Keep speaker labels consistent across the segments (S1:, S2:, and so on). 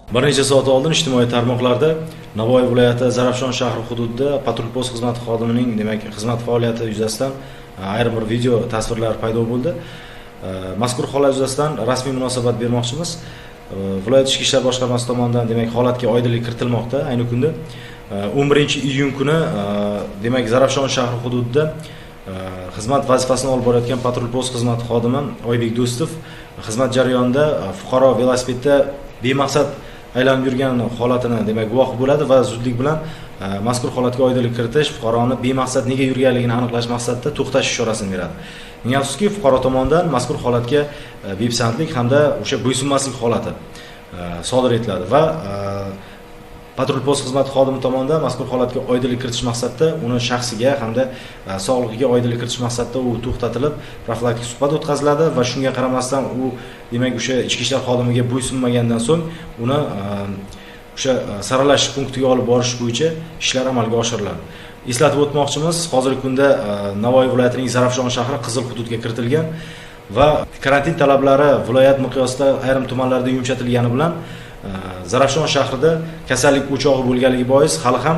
S1: Bir necha soat oldin ijtimoiy tarmoqlarda Navoiy viloyati Zarafshon shahri hududida patrul post xizmati xodimining xizmat faoliyati yuzasidan ayrim bir video tasvirlar paydo bo'ldi. Mazkur holat yuzasidan rasmiy munosabat bermoqchimiz. Viloyat ichki ishlar boshqarmasi tomonidan holatga oydinlik kiritilmoqda. Ayni kunda 11-iyun kuni Zarafshon shahri hududida xizmat vazifasini olib borayotgan patrul post xizmati xodimi Oybek Do'stov xizmat jarayonida fuqaro velosipedda bemaqsad aylanib yurgan holatini guvoh bo'ladi va zudlik bilan mazkur holatga oydinlik kiritish, fuqaroni bemaqsad nega yurganligini aniqlash maqsadida to'xtash ishorasini beradi. Ming afsuski, fuqaro tomonidan mazkur holatga bepisandlik hamda o'sha bo'ysunmaslik holati sodir etiladi va patrul post xizmati xodimi tomonidan mazkur holatga oydinlik kiritish maqsadida uni shaxsiga hamda sog'lig'iga oydinlik kiritish maqsadida u to'xtatilib, profilaktik suhbat o'tkaziladi va shunga qaramasdan u o'sha ichki ishlar xodimiga bo'ysunmagandan so'ng uni o'sha saralash punktiga olib borish bo'yicha ishlar amalga oshiriladi. Eslatib o'tmoqchimiz, hozirgi kunda Navoiy viloyatining Zarafshon shahri qizil hududga kiritilgan va karantin talablari viloyat miqyosida ayrim tumanlarda yumshatilgani bilan Zarafshon shahrida kasallik o'chog'i bo'lganligi bois hali ham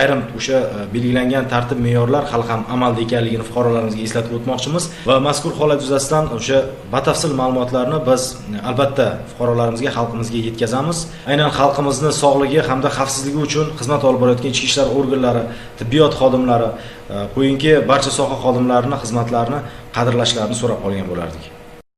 S1: ayrim o'sha belgilangan tartib me'yorlar hali ham amalda ekanligini fuqarolarimizga eslatib o'tmoqchimiz va mazkur holat yuzasidan o'sha batafsil ma'lumotlarni biz albatta fuqarolarimizga, xalqimizga yetkazamiz. Aynan xalqimizni sog'ligi hamda xavfsizligi uchun xizmat olib borayotgan ichki ishlar organlari, tibbiyot xodimlari, qo'yinki barcha soha xodimlarini xizmatlarini qadrlashlarini so'rab qolgan bo'lardik.